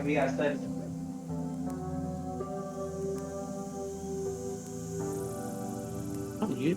कभी आता है। ये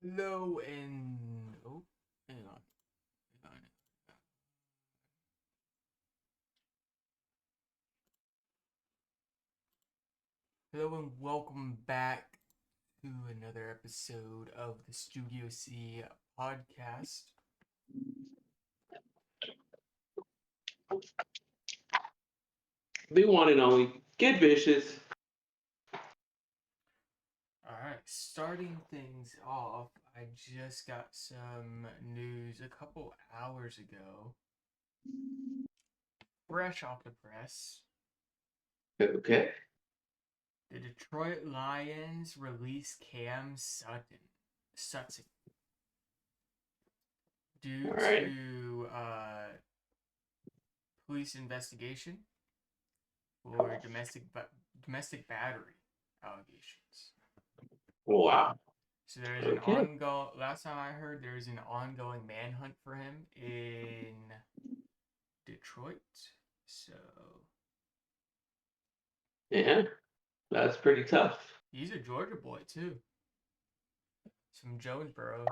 Hello and hang on, hang on. Hello and welcome back to another episode of the Studio C podcast. The one and only. Get vicious. All right, starting things off, I just got some news a couple hours ago, fresh off the press. Okay. The Detroit Lions release Cam Sutton due All right. to police investigation for domestic battery allegations. Wow. So there is an Okay. ongoing. Last time I heard, there is an ongoing manhunt for him in Detroit. So Yeah. That's pretty tough. he's a Georgia boy too. He's from Jonesboro.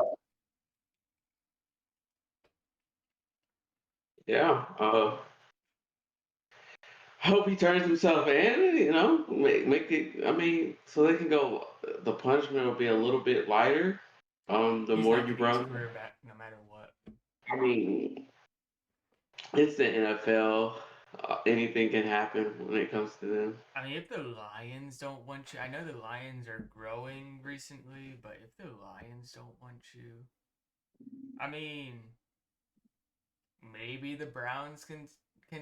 Yeah. Hope he turns himself in. Make it. I mean, so they can go. The punishment will be a little bit lighter. The He's more not you getting his run. career back no matter what. I mean, it's the NFL. Anything can happen when it comes to them. I mean, if the Lions don't want you, I know the Lions are growing recently, but if the Lions don't want you, I mean, maybe the Browns can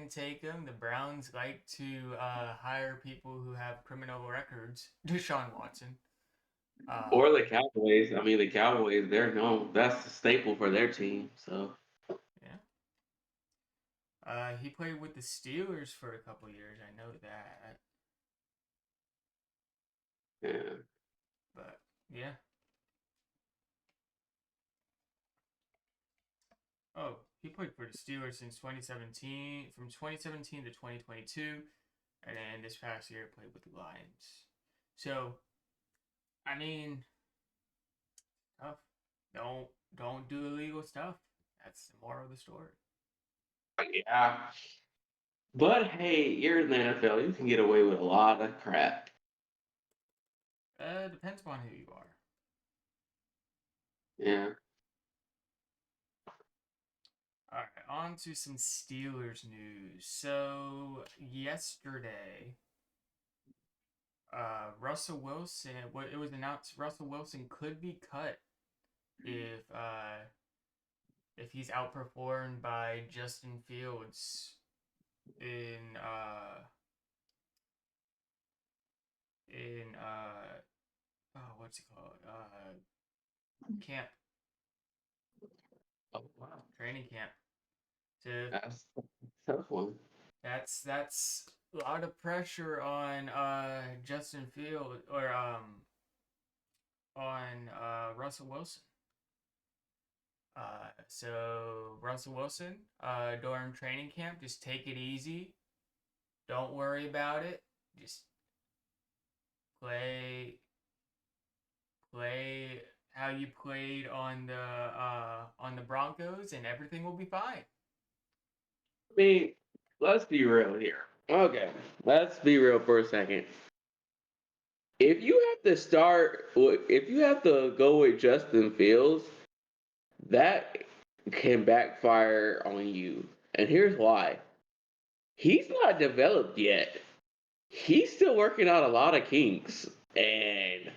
take him. The Browns like to hire people who have criminal records. Deshaun Watson. Or Um, the Cowboys. I mean, the Cowboys. They're known. That's the staple for their team. So yeah. He played with the Steelers for a couple years. I know that, yeah. but yeah. Oh, he played for the Steelers since 2017, from 2017 to 2022, and then this past year played with the Lions. So, I mean, tough. Don't don't do illegal stuff. That's the moral of the story. Yeah. But hey, you're in the NFL. You can get away with a lot of crap. Depends upon who you are. Yeah. All right, on to some Steelers news. So yesterday, Russell Wilson. It was announced Russell Wilson could be cut if he's outperformed by Justin Fields in what's it called camp Oh wow. training camp. So That's a tough one. that's a lot of pressure on Justin Field or on Russell Wilson. So Russell Wilson, during training camp, just take it easy. Don't worry about it. Just play play how you played on the Broncos, and everything will be fine. I mean, let's be real here. Okay. Let's be real for a second. If you have to go with Justin Fields, that can backfire on you. And here's why. He's not developed yet. He's still working out a lot of kinks. And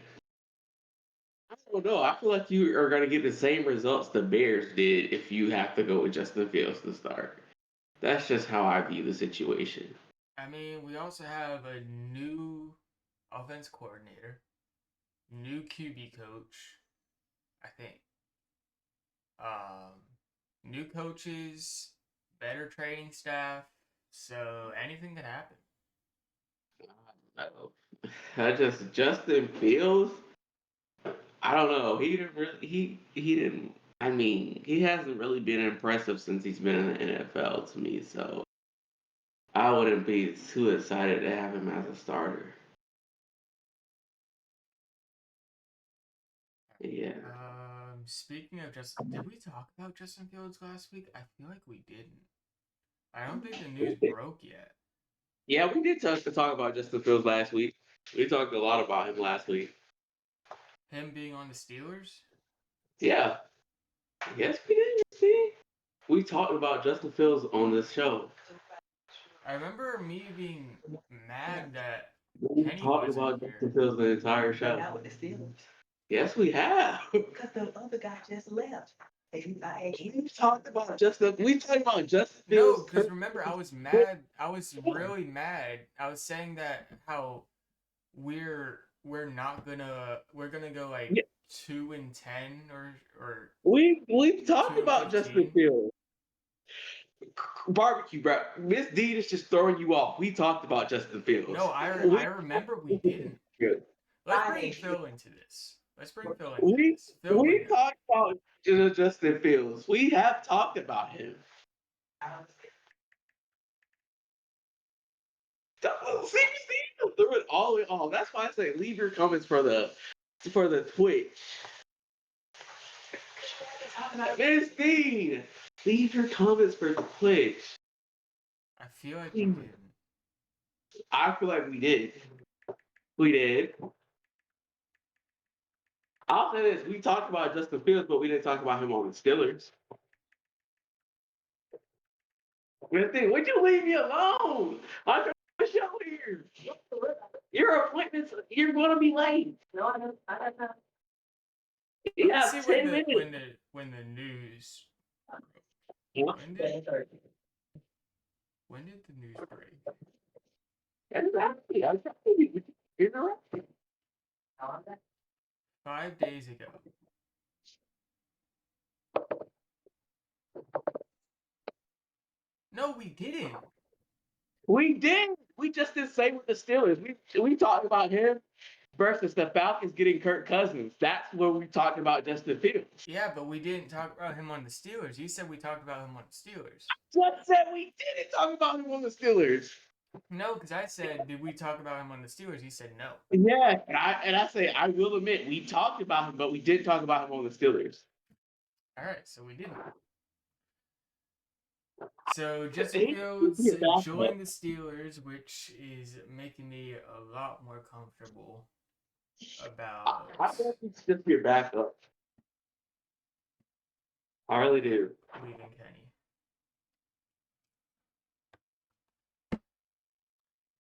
I don't know. I feel like you are going to get the same results the Bears did if you have to go with Justin Fields to start. That's just how I view the situation. I mean, we also have a new offense coordinator, new QB coach, I think. Um, New coaches, better training staff, so anything can happen. No. I just Justin Fields. I don't know. He didn't really. He didn't. I mean, he hasn't really been impressive since he's been in the NFL to me. So I wouldn't be too excited to have him as a starter. Yeah. Speaking of Justin, did we talk about Justin Fields last week? I feel like we didn't. I don't think the news broke yet. Yeah, we did talk about Justin Fields last week. We talked a lot about him last week. Him being on the Steelers? Yeah. Yes, we did. See, we talked about Justin Fields on this show. I remember me being mad that We Kenny talked wasn't about here. Justin Fields the entire show. Not with the Steelers. Yes, we have. Because the other guy just left. I We talked about Justin. We talked about Justin No, Fields. because remember, I was mad. I was really mad. I was saying that how we're not gonna go like Yeah. 2-10 or We talked 2-15. about Justin Fields. Barbecue, bro. Miss Dean is just throwing you off. We talked about Justin Fields. No, I remember we didn't. Let's bring Phil into this. Phil would We know. talked about Justin Fields. We have talked about him. See, threw it all the way off. That's why I say leave your comments for the Twitch. Miss Dean, leave your comments for the Twitch. I feel like we didn't. I feel like we did. We did. I'll say this: we talked about Justin Fields, but we didn't talk about him on the Steelers. Miss Dean, would you leave me alone? I'm trying to show here. Your appointments, you're going to be late. No, I don't. I don't know. You Let's have see 10 minutes. when the news. Yeah. When did the news break? Exactly. I'm trying to interrupt you. 5 days ago. No, we didn't. We did. We just did say with the Steelers. We talked about him versus the Falcons getting Kirk Cousins. That's where we talked about Justin Fields. Yeah, but we didn't talk about him on the Steelers. You said we talked about him on the Steelers. Just said we didn't talk about him on the Steelers. No, because I said, did we talk about him on the Steelers? He said no. Yeah, and I say I will admit we talked about him, but we didn't talk about him on the Steelers. All right, so we didn't. So Justin Fields joined the Steelers, which is making me a lot more comfortable about. I think he's just your backup. I really do. Leaving Kenny.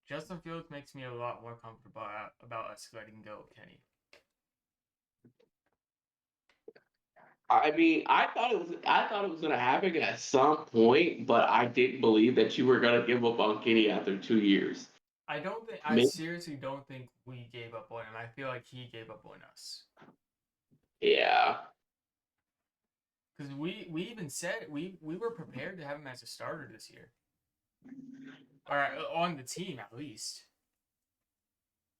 Justin Fields makes me a lot more comfortable about us letting go of Kenny. I mean, I thought it was gonna happen at some point, but I didn't believe that you were gonna give up on Kenny after 2 years. I seriously don't think we gave up on him. I feel like he gave up on us. Yeah. Because we even said we were prepared to have him as a starter this year. Or on the team at least.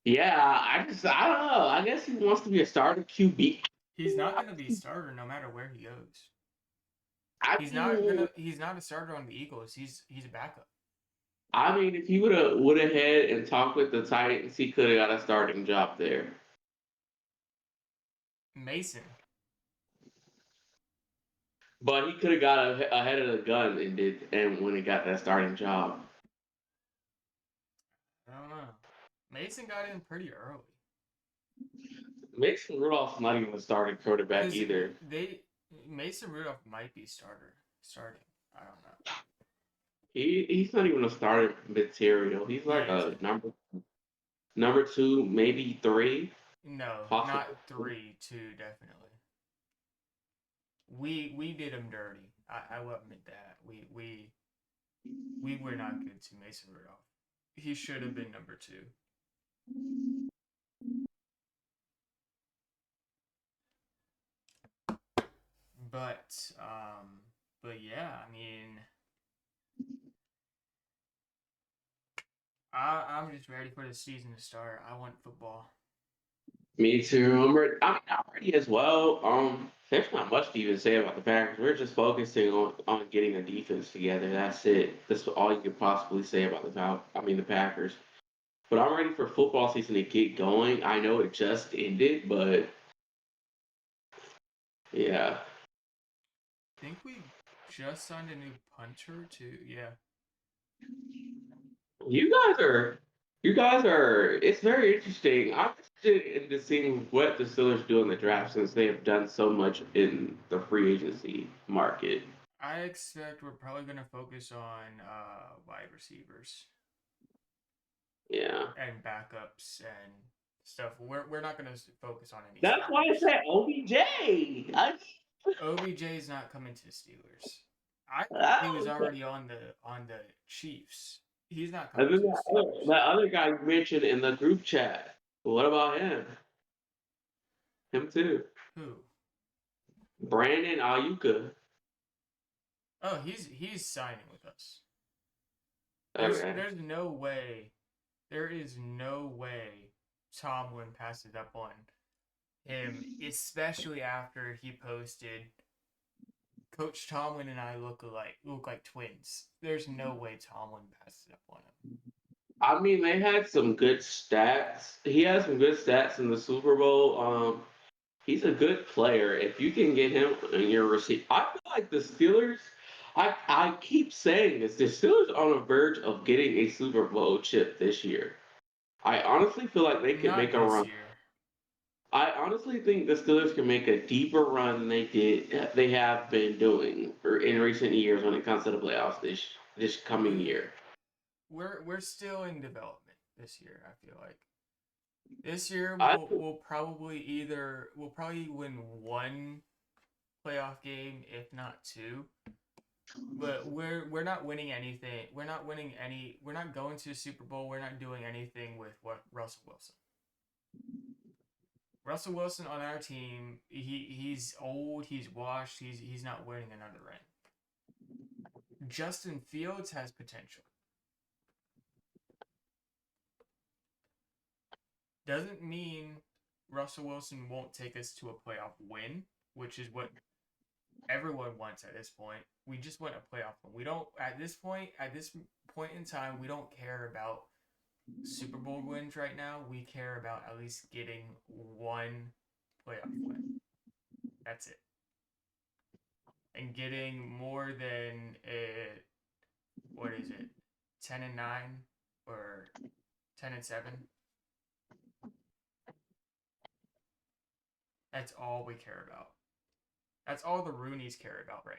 Yeah, I don't know. I guess he wants to be a starter QB. He's not going to be a starter no matter where he goes. He's not a starter on the Eagles. He's a backup. I mean, if he would have had and talked with the Titans, he could have got a starting job there. Mason. But he could have got ahead of the gun and when he got that starting job. I don't know. Mason got in pretty early. Mason Rudolph's not even a starting quarterback either. Mason Rudolph might be starting. I don't know. He's not even a starting material. He's like a number 2, maybe 3. No, possibly. Not 3, 2 definitely. We did him dirty. I will admit that. We were not good to Mason Rudolph. He should have been number 2. But yeah, I mean, I'm just ready for the season to start. I want football. Me too. I'm ready as well. There's not much to even say about the Packers. We're just focusing on getting the defense together. That's it. That's all you could possibly say about the Packers. But I'm ready for football season to get going. I know it just ended, but Yeah. I think we just signed a new punter too. Yeah. You guys are, it's very interesting. I'm interested in seeing what the Steelers do in the draft since they have done so much in the free agency market. I expect we're probably gonna focus on wide receivers Yeah. and backups and stuff. We're not gonna focus on any That's why I starters. said OBJ. OBJ is not coming to the Steelers. I thought he was I, already on the Chiefs. He's not and coming then to the that other, Steelers. that other guy you mentioned in the group chat. What about him? Him too. Who? Brandon Ayuka. Oh, he's signing with us. Okay. There's no way. There is no way Tomlin passes up on him, especially after he posted Coach Tomlin and I look like twins. There's no way Tomlin passes up on him. I mean, they had some good stats. He had some good stats in the Super Bowl. He's a good player. If you can get him in your receiver, I feel like the Steelers. I keep saying this. The Steelers are on the verge of getting a Super Bowl chip this year. I honestly feel like they could Not make a this run. year. I honestly think the Steelers can make a deeper run than they have been doing in recent years when it comes to the playoffs this coming We year. we're still in development this year. I feel like this year I we'll probably win one playoff game, if not two. But we're not winning anything. We're not winning any. We're not going to the Super Bowl. We're not doing anything with what Russell Wilson. Russell Wilson on our team. He's old. He's washed. He's not winning another ring. Justin Fields has potential. Doesn't mean Russell Wilson won't take us to a playoff win, which is what everyone wants at this point. We just want a playoff win. We don't at this point in time, we don't care about Super Bowl wins right now. We care about at least getting one playoff win. That's it. And getting more than what is it? 10-9 or 10-7? That's all we care about. That's all the Roonies care about right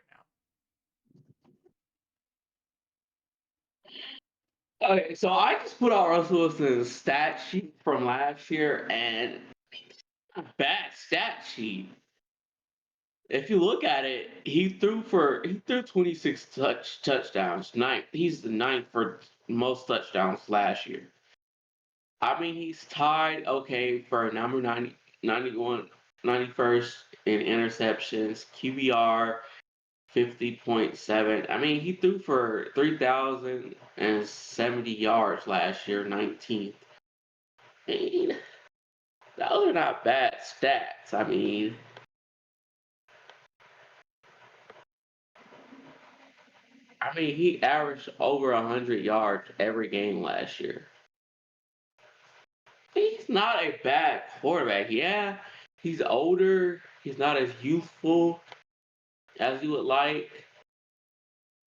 now. Okay, so I just put out Russell Wilson's stat sheet from last year, and bad stat sheet. If you look at it, he threw 26 touchdowns. He's the ninth for most touchdowns last year. I mean, he's tied for number 90, 91, 91st in interceptions, QBR 50.7. I mean, he threw for 3,070 yards last year, 19th. I mean, those are not bad stats. I mean, he averaged over 100 yards every game last year. He's not a bad quarterback. Yeah, he's older. He's not as youthful as you would like,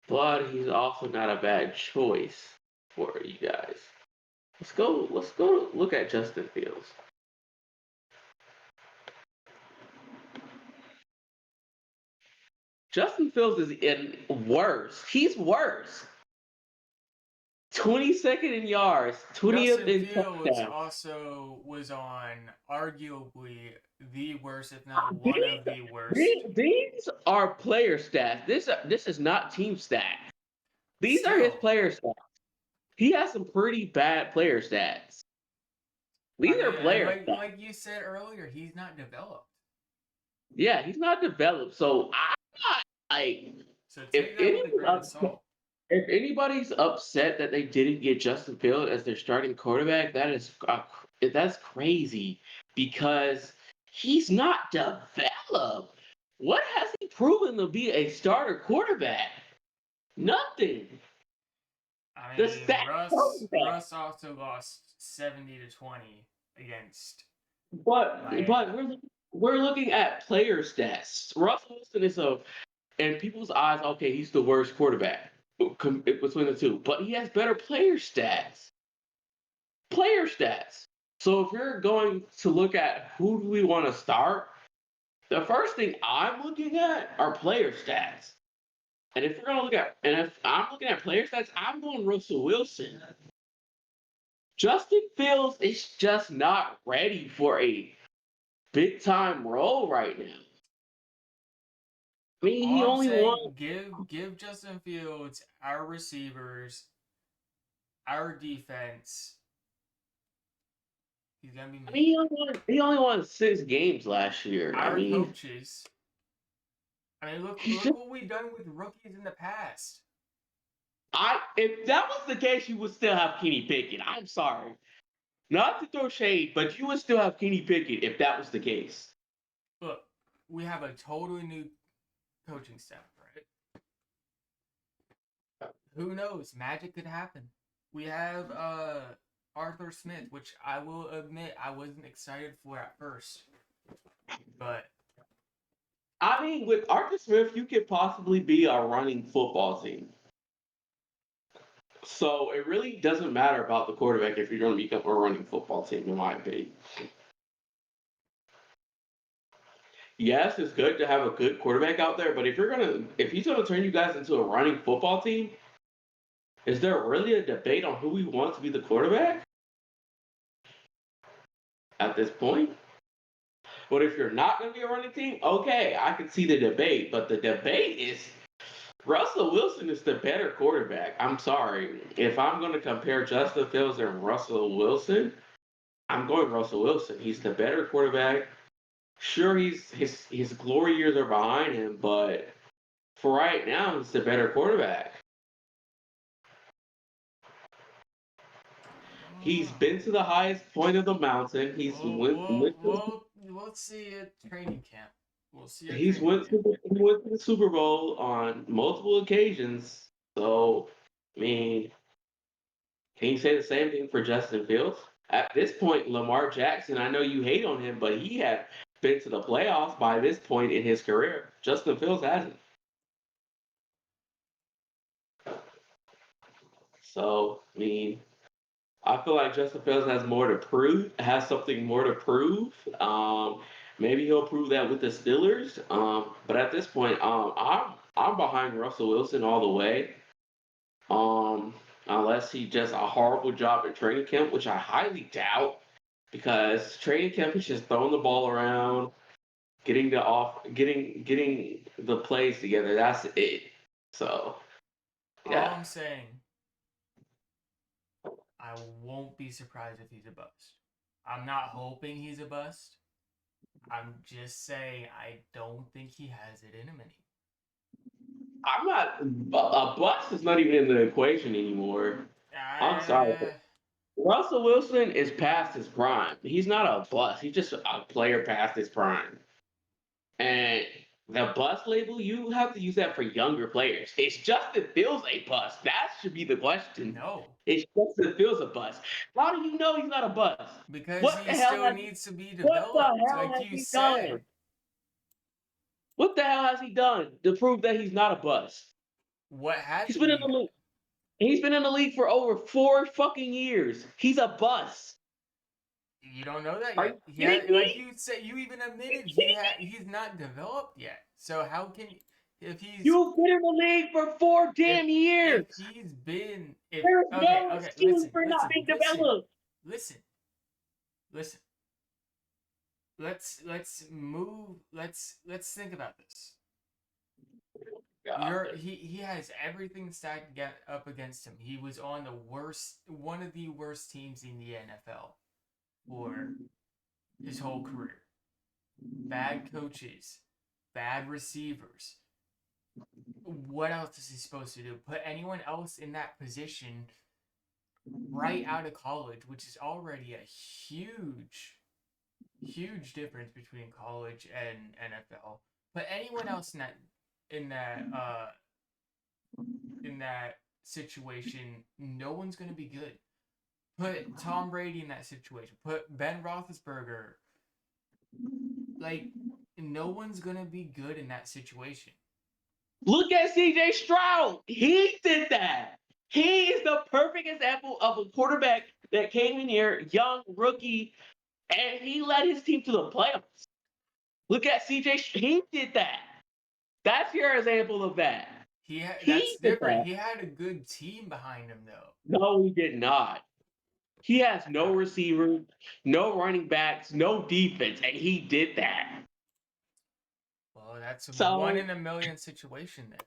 but he's also not a bad choice for you guys. Let's go. Look at Justin Fields. Justin Fields is worse. He's worse. 22nd in yards, 20th Justin in Fields touchdowns. also was on arguably the worst, if not one of the worst. These are player stats. This is not team stats. These are his Still, player stats. He has some pretty bad player stats. These are player stats. like you said earlier, he's not developed. Yeah, he's not developed. So I'm not like So if take that with a grain of salt. if anybody's upset that they didn't get Justin Fields as their starting quarterback, that's crazy because he's not developed. What has he proven to be a starter quarterback? Nothing. I The mean, stats show that. Russ also lost 70-20 against But Miami. we're looking we're looking at player stats. Russell Wilson is in people's eyes, okay, he's the worst quarterback between the two, but he has better player stats. Player stats. So if you're going to look at who do we want to start, the first thing I'm looking at are player stats. And if I'm looking at player stats, I'm going Russell Wilson. Justin Fields is just not ready for a big time role right now. I mean, he All I'm only won. saying, give Justin Fields, our receivers, our defense. He's gonna be I mean, he only won 6 games last year. I our mean, coaches. I mean, look he's look just what we've done with rookies in the past. if that was the case, you would still have Kenny Pickett. I'm sorry, not to throw shade, but you would still have Kenny Pickett if that was the case. Look, we have a totally new coaching staff, right? Who knows? Magic could happen. We have Arthur Smith, which I will admit I wasn't excited for at first. But I mean, with Arthur Smith, you could possibly be a running football team. So it really doesn't matter about the quarterback if you're going to become a running football team, in my opinion. Yes, it's good to have a good quarterback out there, but if he's gonna turn you guys into a running football team, is there really a debate on who we want to be the quarterback at this point? But if you're not gonna be a running team, okay, I can see the debate, but the debate is Russell Wilson is the better quarterback. I'm sorry. If I'm gonna compare Justin Fields and Russell Wilson, I'm going Russell Wilson. He's the better quarterback. Sure, his glory years are behind him, but for right now, he's the better quarterback. I don't He's know. been to the highest point of the mountain. We'll see at training camp. We'll see at He's training went camp. to the, he went to the Super Bowl on multiple occasions. So, I mean, can you say the same thing for Justin Fields? At this point, Lamar Jackson, I know you hate on him, but he had been to the playoffs by this point in his career. Justin Fields hasn't. So, I mean, I feel like Justin Fields has more to prove, has something more to prove. Maybe he'll prove that with the Steelers. But at this point, I'm behind Russell Wilson all the way. Unless he does a horrible job at training camp, which I highly doubt, because training camp is just throwing the ball around, getting the plays together. That's it. So All yeah. I'm saying, I won't be surprised if he's a bust. I'm not hoping he's a bust. I'm just saying I don't think he has it in him anymore. I'm not a bust is not even in the equation anymore. I'm sorry. Uh, Russell Wilson is past his prime. He's not a bust. He's just a player past his prime. And the bust label, you have to use that for younger players. Is Justin Fields a bust? That should be the question. no, Is Justin Fields a bust? How do you know he's not a bust? because What the he hell still has needs to be what the developed, hell like has you he said. done? What the hell has he done to prove that he's not a bust? What He's hasn't been in he the done? league. He's been in the league for over 4 fucking years. He's a bust. You don't know that Are yet. you kidding Like me? you said, you even admitted Kidding he's not developed yet. So how can if he's You've been in the league for four if damn years. if he's been if There's okay, no okay, excuse for not being developed. listen listen. Let's move. Let's think about this. God. He has everything stacked up against him. He was on one of the worst teams in the NFL for his whole career. Bad coaches, bad receivers. What else is he supposed to do? Put anyone else in that position right out of college, which is already a huge difference between college and NFL. Put anyone else in that uh in that situation, no one's gonna be good. Put Tom Brady in that situation. Put Ben Roethlisberger. like no one's gonna be good in that situation. Look at CJ Stroud. He did that. He is the perfect example of a quarterback that came in here, young rookie, and he led his team to the playoffs. Look at CJ. He did that. That's your example of that. That's He did different. that. He had a good team behind him though. No, he did not. He has no Uh, receiver, no running backs, no defense, and he did that. well, that's a one So, in a million situation then.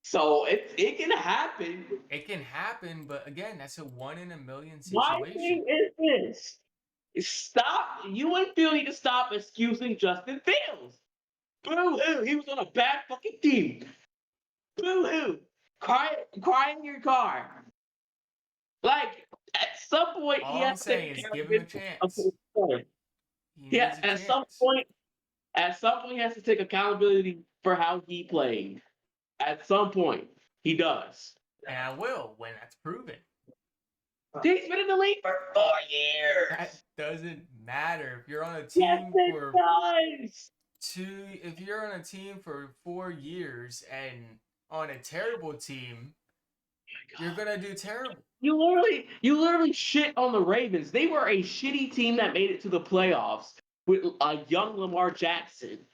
so it can happen. It can happen, but again, that's a one in a million My situation. thing is this: stop. You and Phil need to stop excusing Justin Fields. Boo hoo! He was on a bad fucking team. Boo hoo! Cry in your car. Like at some point, he All I'm has to saying take is give him a accountability of chance. his play. He Yeah, needs a at some chance. point, he has to take accountability for how he played. At some point, he does. And I will when that's proven. He's been in the league for 4 years. That doesn't matter. If you're on a Yes, team it for does. if you're on a team for 4 years and on a terrible team, you're gonna do terrible. You literally shit on the Ravens. They were a shitty team that made it to the playoffs with a young Lamar Jackson.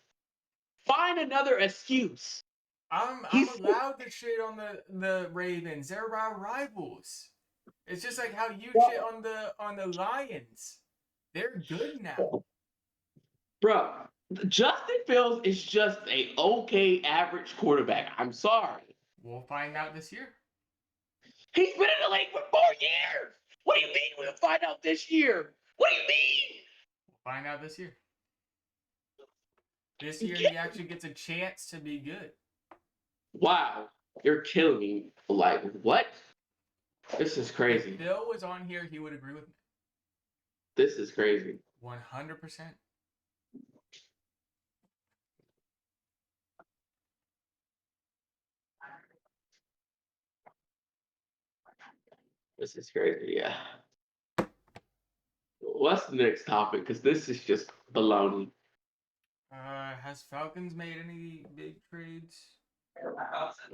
Find another excuse. I'm He's allowed to shit on the Ravens. They're our rivals. It's just like how you shit bro, on the Lions. They're good now. bro. Justin Fields is just a okay average quarterback. I'm sorry. We'll find out this year. He's been in the league for 4 years. What do you mean we'll find out this year? What do you mean? We'll find out this year. This year Yeah. he actually gets a chance to be good. Wow, you're killing me. Like what? This is If crazy. Phil was on here, he would agree with me. This is crazy. 100%. This is crazy. Yeah. What's the next topic? Because this is just baloney. Has Falcons made any big trades?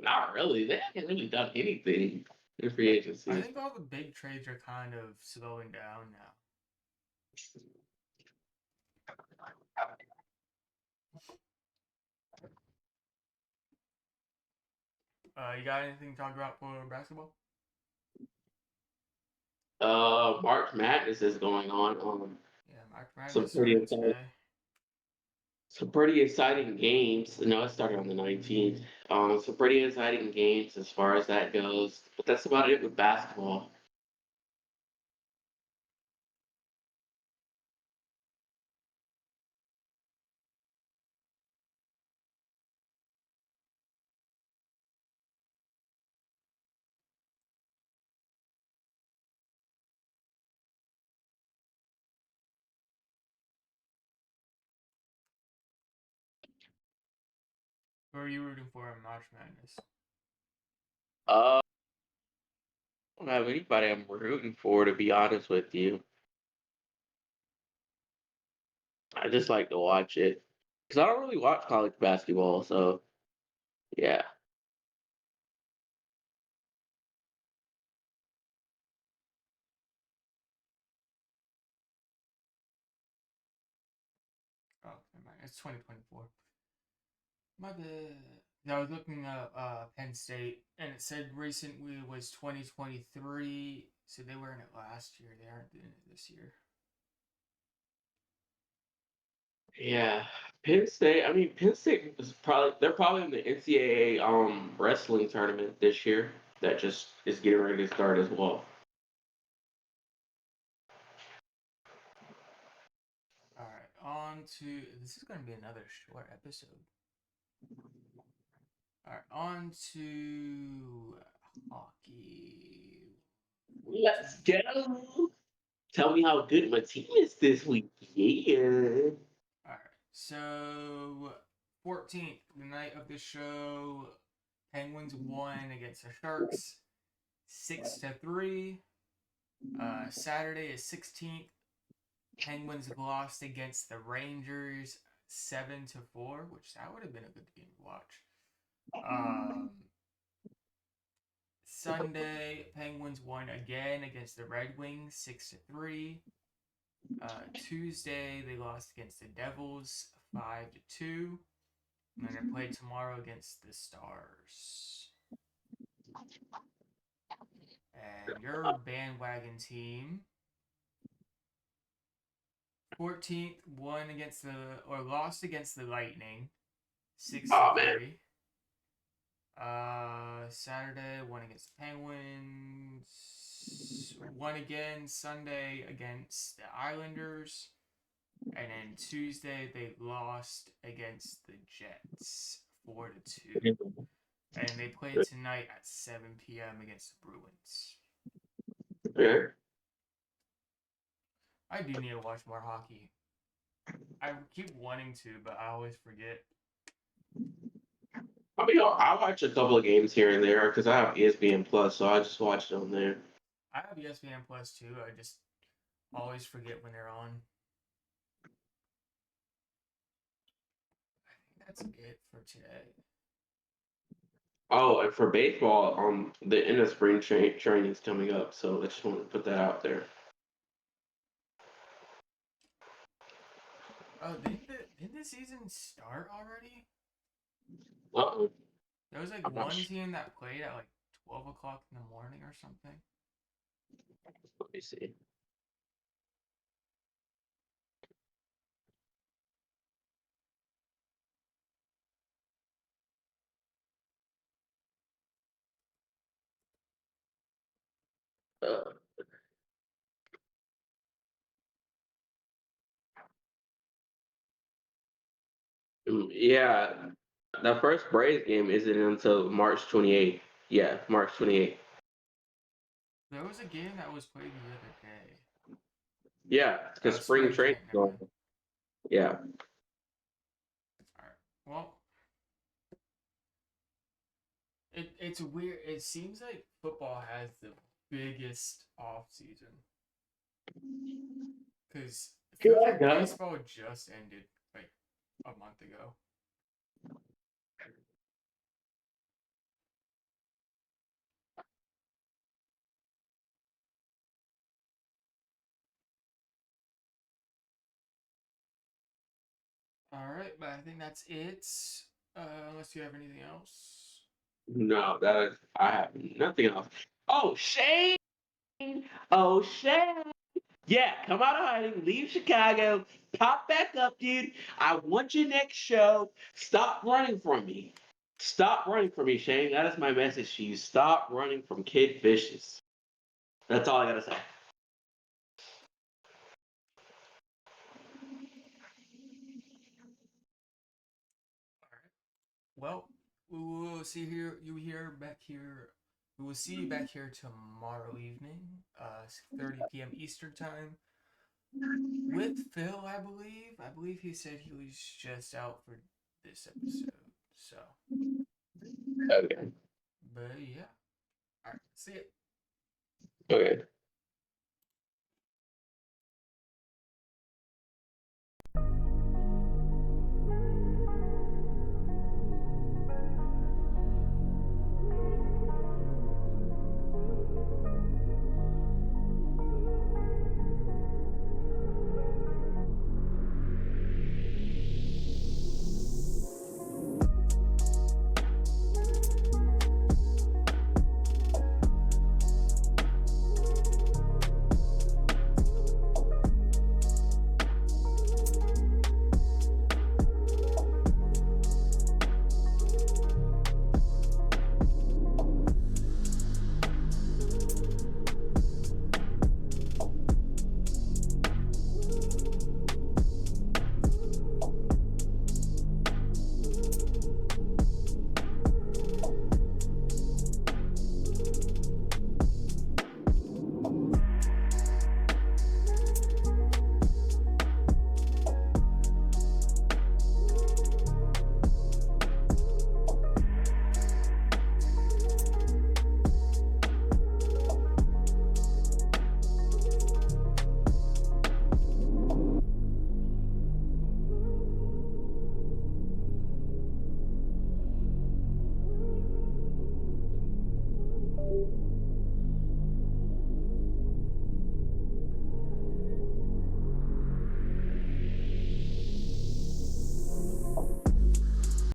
Not really. They haven't really done anything in free I agency. think all the big trades are kind of slowing down now. You got anything to talk about for basketball? March Madness is going on. Yeah, March Madness Some pretty started exciting, today. some pretty exciting games. No, it started on the 19th. Some pretty exciting games as far as that goes. But that's about it with basketball. Who are you rooting for in March Madness? I don't have anybody I'm rooting for, to be honest with you. I just like to watch it because I don't really watch college basketball. So yeah. Oh, never mind. It's 2024. My bad. Yeah, I was looking up Penn State, and it said recently was 2023. So they were in it last year. They aren't doing it this year. Yeah, Penn State. I mean, Penn State is they're probably in the NCAA wrestling tournament this year that just is getting ready to start as well. All right, on to this is going to be another short episode. All right, on to hockey. Let's go. Tell me how good my team is this week. Yeah. All right, so 14th, the night of the show, Penguins won against the Sharks, 6-3. Saturday is 16th. Penguins lost against the Rangers 7-4, which that would have been a good game to watch. Sunday, Penguins won again against the Red Wings 6-3. Tuesday, they lost against the Devils 5-2. And then they play tomorrow against the Stars. And your bandwagon team, 14th, lost against the Lightning 6-3. Saturday, won against the Penguins. Won again Sunday against the Islanders. And then Tuesday, they lost against the Jets 4-2. And they play tonight at 7 p.m. against the Bruins. Yeah. I do need to watch more hockey. I keep wanting to, but I always forget. I mean, I watch a couple of games here and there because I have ESPN Plus, so I just watch it on there. I have ESPN Plus too. I just always forget when they're on. I think that's it for today. Oh, and for baseball, the end of spring training is coming up, so I just want to put that out there. Oh, didn't the season start already? Uh-oh. There was like I'm not one sure. team that played at like 12 o'clock in the morning or something. Let me see. Uh, yeah, the first Braves game isn't until March 28th. Yeah, March 28th. There was a game that was played the other day. Yeah, because spring training. Never mind. Yeah. Alright. Well, it's weird. It seems like football has the biggest off season. Because baseball just ended like a month ago. Alright, but I think that's it. Unless you have anything else. No, I have nothing else. Oh, Shane! Oh, Shane! Yeah, come out of hiding, leave Chicago, pop back up, dude. I want your next show. Stop running from me. Stop running from me, Shane. That is my message to you. Stop running from Kid Vicious. That's all I gotta say. Well, we will see back here. We will see you back here tomorrow evening, 30 p.m. Eastern time, with Phil. I believe he said he was just out for this episode. So, Okay. but yeah. All right. See ya. Okay.